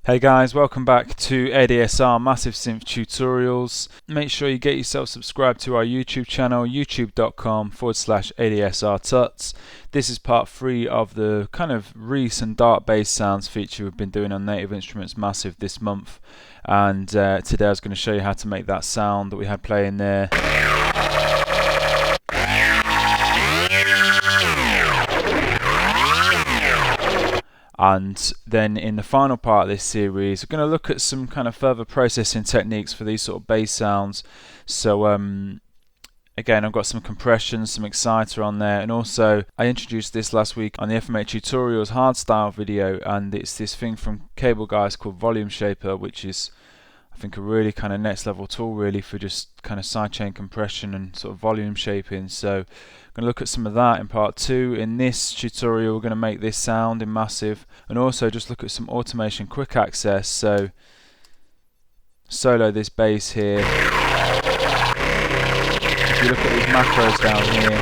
Hey guys, welcome back to ADSR Massive Synth Tutorials. Make sure you get yourself subscribed to our YouTube channel, youtube.com/ADSR Tuts. This is part 3 of the kind of Reese and dark bass sounds feature we've been doing on Native Instruments Massive this month. And today I was going to show you how to make that sound that we had playing there. And then in the final part of this series, we're going to look at some kind of further processing techniques for these sort of bass sounds. So again, I've got some compression, some exciter on there, and also I introduced this last week on the FMA Tutorials hardstyle video, and it's this thing from Cable Guys called Volume Shaper, which is I think a really kind of next level tool really for just kind of sidechain compression and sort of volume shaping. So I'm going to look at some of that in part 2. In this tutorial we're going to make this sound in Massive and also just look at some automation quick access. So solo this bass here. If you look at these macros down here,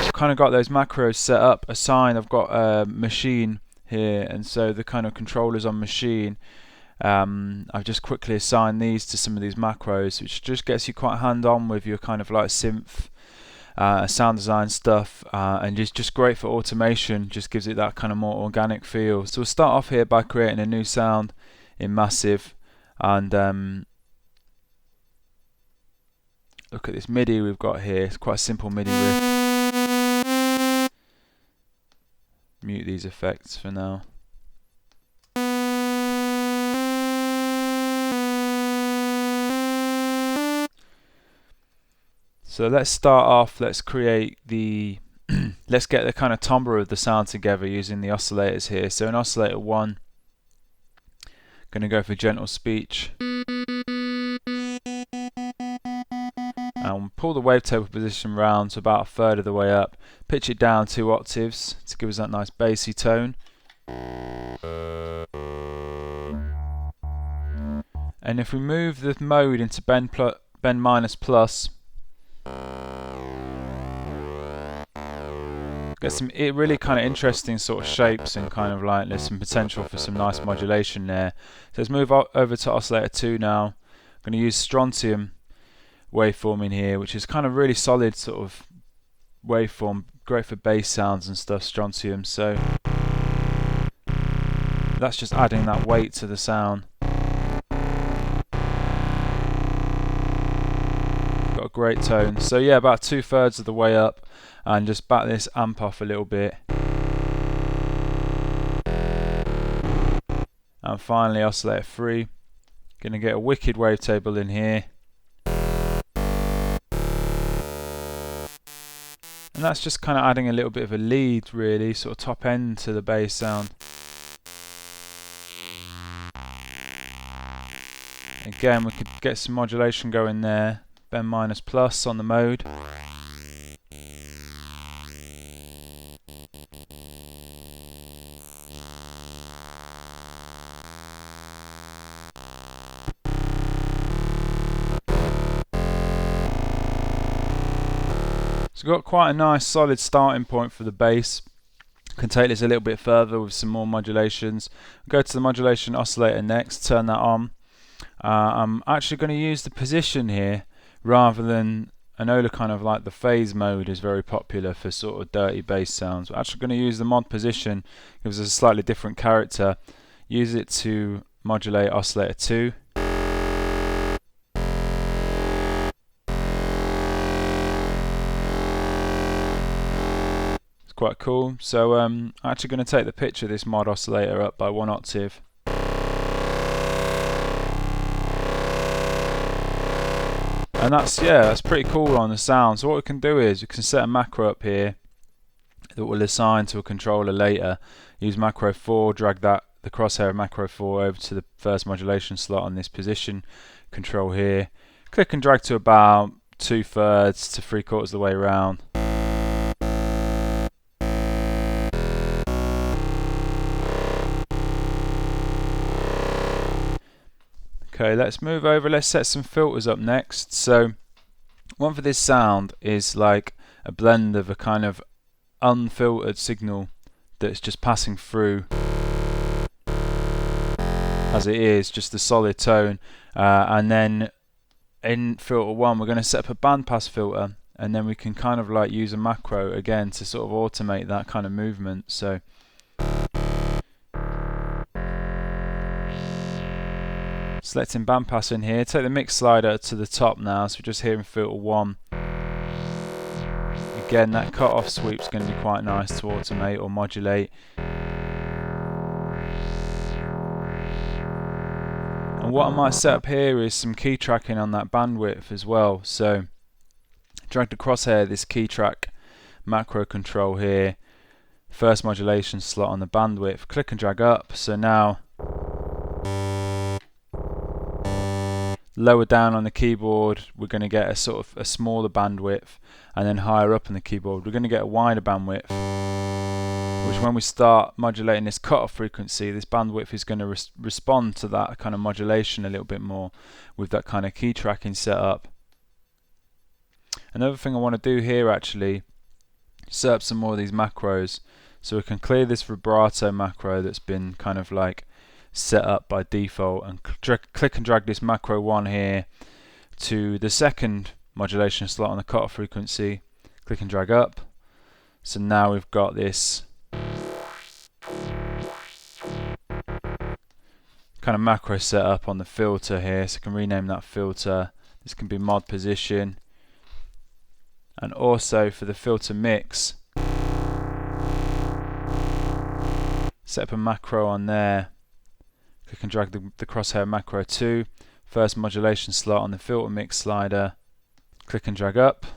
I've kind of got those macros set up assigned. I've got a machine here, and so the kind of controllers on machine, I've just quickly assigned these to some of these macros, which just gets you quite hand-on with your kind of like synth sound design stuff, and just great for automation, just gives it that kind of more organic feel. So we'll start off here by creating a new sound in Massive, and look at this MIDI we've got here. It's quite a simple MIDI riff. Mute these effects for now. So let's start off, let's create the let's get the kind of timbre of the sound together using the oscillators here. So in oscillator 1, going to go for gentle speech. And pull the wavetable position round to about a third of the way up. Pitch it down 2 octaves to give us that nice bassy tone. And if we move the mode into bend minus plus, get some really kind of interesting sort of shapes and kind of like there's some potential for some nice modulation there. So let's move over to oscillator 2 now. I'm going to use strontium waveform in here, which is kind of really solid sort of waveform, great for bass sounds and stuff, strontium. So that's just adding that weight to the sound. Got a great tone. So yeah, about 2/3 of the way up, and just back this amp off a little bit. And finally oscillator 3. Gonna get a wicked wavetable in here. And that's just kind of adding a little bit of a lead, really, sort of top end to the bass sound. Again, we could get some modulation going there. Bend minus plus on the mode. So we've got quite a nice solid starting point for the bass. Can take this a little bit further with some more modulations. Go to the modulation oscillator next, turn that on. I'm actually going to use the position here rather than, I know the kind of like the phase mode is very popular for sort of dirty bass sounds. We're actually going to use the mod position, gives us a slightly different character. Use it to modulate oscillator 2. Quite cool. So I'm actually going to take the pitch of this mod oscillator up by 1 octave. And that's pretty cool on the sound. So what we can do is we can set a macro up here that will assign to a controller later. Use macro 4, drag the crosshair of macro 4 over to the first modulation slot on this position control here. Click and drag to about 2/3 to 3/4 of the way around. Okay, let's move over, let's set some filters up next. So one for this sound is like a blend of a kind of unfiltered signal that's just passing through as it is, just the solid tone. And then in filter 1 we're going to set up a bandpass filter, and then we can kind of like use a macro again to sort of automate that kind of movement. So selecting bandpass in here, take the mix slider to the top now, so we're just here in filter 1. Again, that cut-off sweep is going to be quite nice to automate or modulate. And what I might set up here is some key tracking on that bandwidth as well. So drag the crosshair, this key track macro control here, first modulation slot on the bandwidth, click and drag up. So now lower down on the keyboard we're going to get a sort of a smaller bandwidth, and then higher up on the keyboard we're going to get a wider bandwidth, which when we start modulating this cutoff frequency, this bandwidth is going to respond to that kind of modulation a little bit more with that kind of key tracking set up. Another thing I want to do here actually, set up some more of these macros, so we can clear this vibrato macro that's been kind of like set up by default, and click and drag this macro 1 here to the second modulation slot on the cutoff frequency, click and drag up. So now we've got this kind of macro set up on the filter here, so I can rename that filter. This can be mod position, and also for the filter mix, set up a macro on there. Click and drag the crosshair macro 2, first modulation slot on the filter mix slider, click and drag up,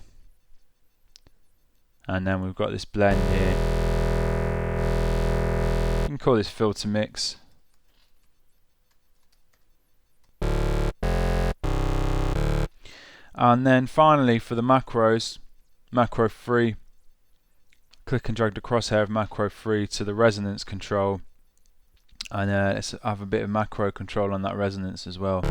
and then we've got this blend here. You can call this filter mix. And then finally for the macros, macro 3, click and drag the crosshair of macro 3 to the resonance control, and let's have a bit of macro control on that resonance as well.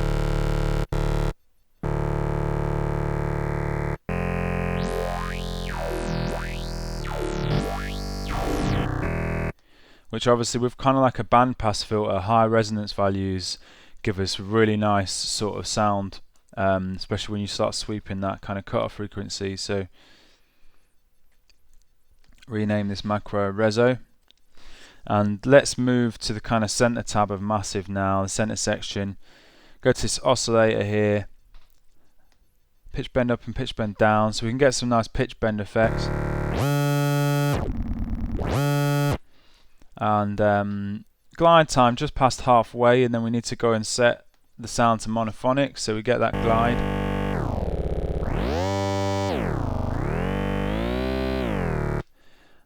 Which obviously with kind of like a bandpass filter, high resonance values give us really nice sort of sound, especially when you start sweeping that kind of cutoff frequency. So rename this macro Reso. And let's move to the kind of center tab of Massive now, the center section. Go to this oscillator here, pitch bend up and pitch bend down, so we can get some nice pitch bend effects. And glide time just past halfway, and then we need to go and set the sound to monophonic, so we get that glide.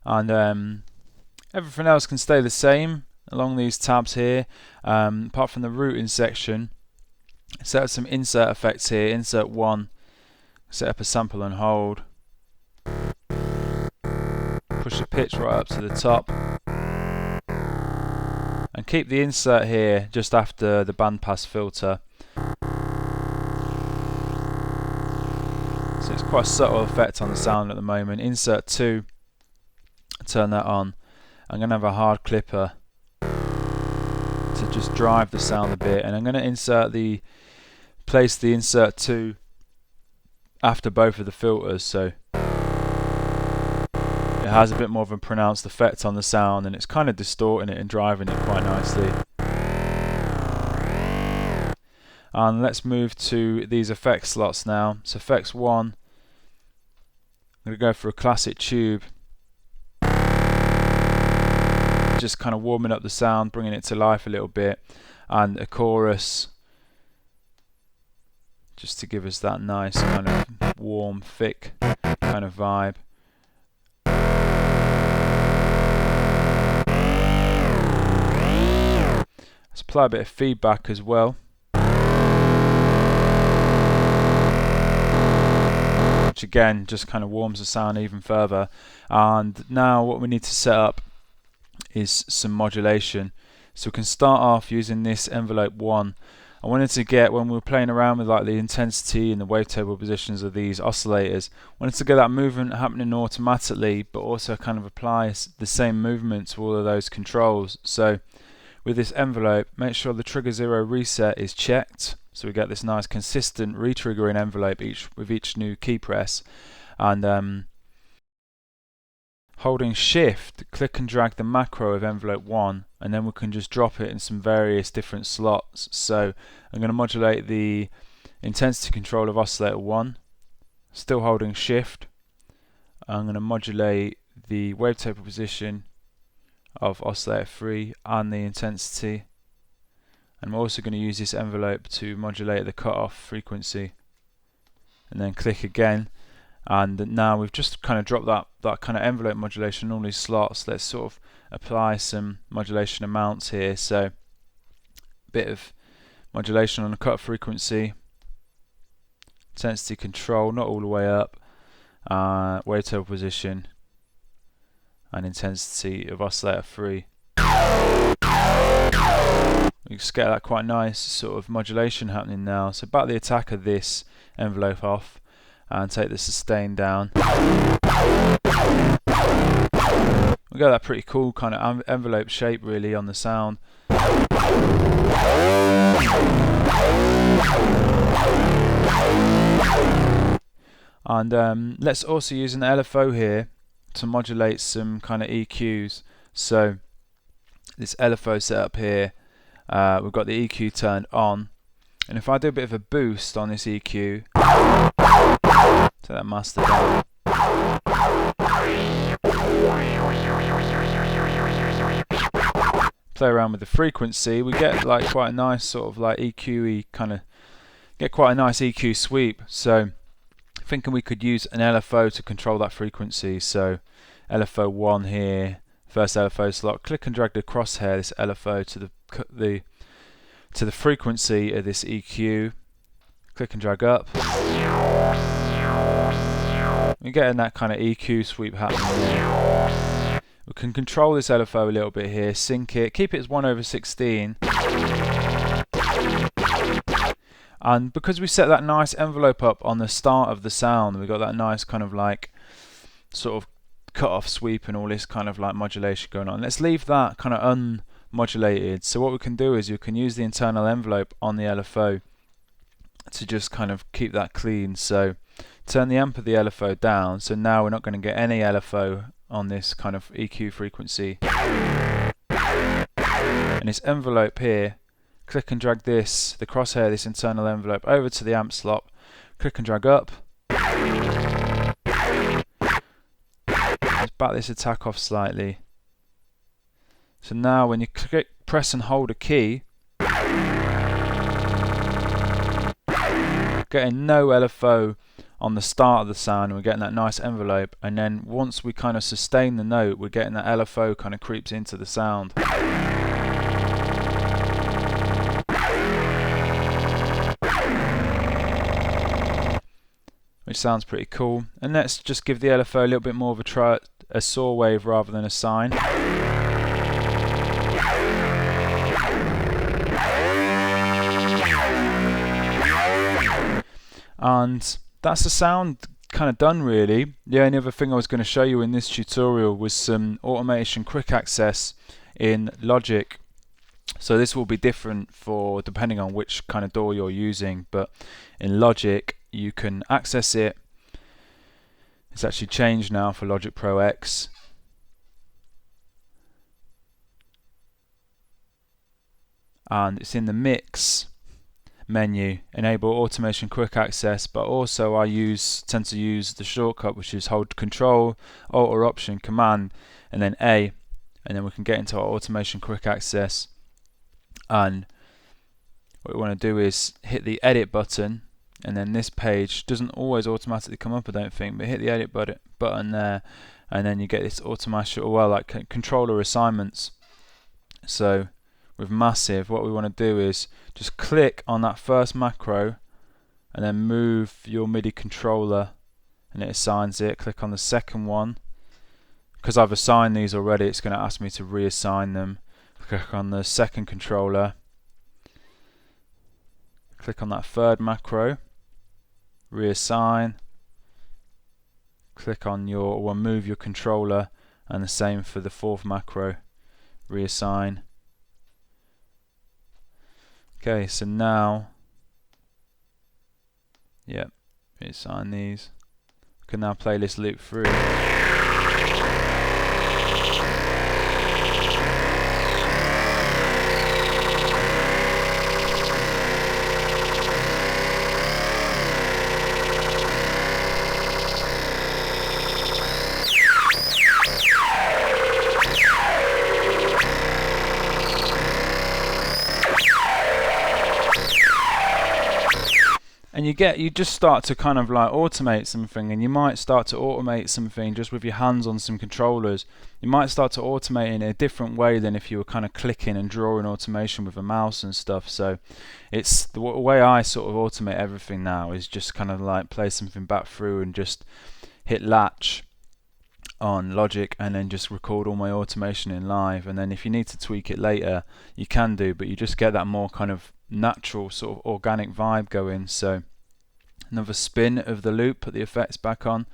And everything else can stay the same along these tabs here, apart from the routing section. Set up some insert effects here. Insert 1, set up a sample and hold, push the pitch right up to the top, and keep the insert here just after the bandpass filter. So it's quite a subtle effect on the sound at the moment. Insert 2, turn that on. I'm going to have a hard clipper to just drive the sound a bit, and I'm going to place the insert 2 after both of the filters, so it has a bit more of a pronounced effect on the sound, and it's kind of distorting it and driving it quite nicely. And let's move to these effects slots now. So effects 1, I'm going to go for a classic tube, just kind of warming up the sound, bringing it to life a little bit, and a chorus just to give us that nice kind of warm, thick kind of vibe. Let's apply a bit of feedback as well, which again just kind of warms the sound even further. And now what we need to set up is some modulation. So we can start off using this envelope 1. I wanted to get, when we were playing around with like the intensity and the wavetable positions of these oscillators, wanted to get that movement happening automatically, but also kind of apply the same movement to all of those controls. So with this envelope, make sure the trigger 0 reset is checked, so we get this nice consistent retriggering envelope with each new key press. And holding shift, click and drag the macro of envelope 1, and then we can just drop it in some various different slots. So I'm going to modulate the intensity control of oscillator 1, still holding shift. I'm going to modulate the wavetable position of oscillator 3 and the intensity. And I'm also going to use this envelope to modulate the cutoff frequency, and then click again. And now we've just kind of dropped that kind of envelope modulation in all these slots. Let's sort of apply some modulation amounts here. So a bit of modulation on the cutoff frequency, intensity control, not all the way up, wavetable position, and intensity of oscillator 3. We just get that quite nice sort of modulation happening now. So back the attack of this envelope off and take the sustain down. We got that pretty cool kind of envelope shape really on the sound. And let's also use an LFO here to modulate some kind of EQs. So this LFO setup here, we've got the EQ turned on, and if I do a bit of a boost on this EQ, take that master down, play around with the frequency, we get like quite a nice sort of like EQ-y kind of, get quite a nice EQ sweep. So thinking we could use an LFO to control that frequency. So LFO 1 here, first LFO slot, click and drag the crosshair, this LFO to the frequency of this EQ, click and drag up. We're getting that kind of EQ sweep happening there. We can control this LFO a little bit here, sync it, keep it as 1/16. And because we set that nice envelope up on the start of the sound, we got that nice kind of like sort of cut off sweep and all this kind of like modulation going on. Let's leave that kind of unmodulated. So what we can do is you can use the internal envelope on the LFO to just kind of keep that clean. So turn the amp of the LFO down, so now we're not going to get any LFO on this kind of EQ frequency. And this envelope here, click and drag this, the crosshair, this internal envelope over to the amp slot, click and drag up. Let's back this attack off slightly. So now when you click, press and hold a key, getting no LFO on the start of the sound, and we're getting that nice envelope, and then once we kind of sustain the note, we're getting that LFO kind of creeps into the sound. Which sounds pretty cool. And let's just give the LFO a little bit more of a saw wave rather than a sine. And that's the sound kind of done really. The only other thing I was going to show you in this tutorial was some automation quick access in Logic. So this will be different for depending on which kind of DAW you're using, but in Logic you can access it. It's actually changed now for Logic Pro X. And it's in the mix menu, enable automation quick access, but also I tend to use the shortcut, which is hold Control, Alt or Option, Command, and then A, and then we can get into our automation quick access. And what we want to do is hit the edit button, and then this page doesn't always automatically come up, I don't think, but hit the edit button there, and then you get this automatic, well, like controller assignments. So with Massive, what we want to do is just click on that first macro and then move your MIDI controller and it assigns it. Click on the second one. Because I've assigned these already, it's going to ask me to reassign them. Click on the second controller. click on that third macro, reassign, click on your, or move your controller, and the same for the fourth macro, reassign. Okay, so now, yep, reassign these. I can now play this loop through. And you just start to kind of like automate something, and you might start to automate something just with your hands on some controllers. You might start to automate in a different way than if you were kind of clicking and drawing automation with a mouse and stuff. So it's the way I sort of automate everything now is just kind of like play something back through and just hit latch on Logic and then just record all my automation in live, and then if you need to tweak it later you can do, but you just get that more kind of natural sort of organic vibe going. So another spin of the loop, put the effects back on.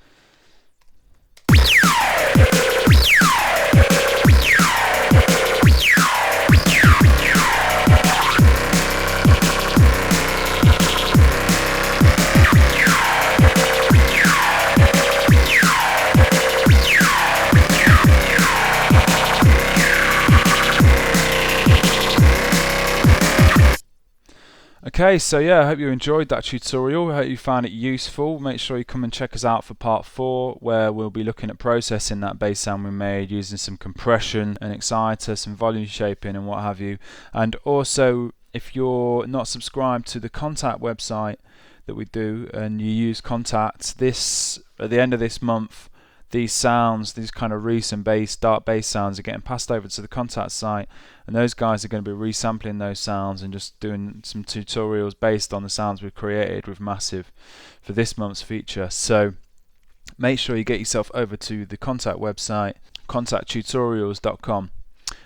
Okay, so yeah, I hope you enjoyed that tutorial. I hope you found it useful. Make sure you come and check us out for part 4, where we'll be looking at processing that bass sound we made using some compression, an exciter, some volume shaping and what have you. And also, if you're not subscribed to the Contact website that we do and you use Contact, this at the end of this month, these sounds, these kind of Reese and bass, dark bass sounds are getting passed over to the Contact site, and those guys are going to be resampling those sounds and just doing some tutorials based on the sounds we've created with Massive for this month's feature. So make sure you get yourself over to the Contact website, contacttutorials.com.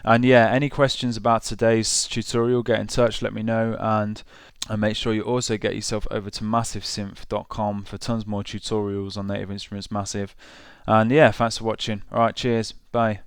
And yeah, any questions about today's tutorial, get in touch, let me know, and make sure you also get yourself over to massivesynth.com for tons more tutorials on Native Instruments Massive. And yeah, thanks for watching. Alright, cheers, bye.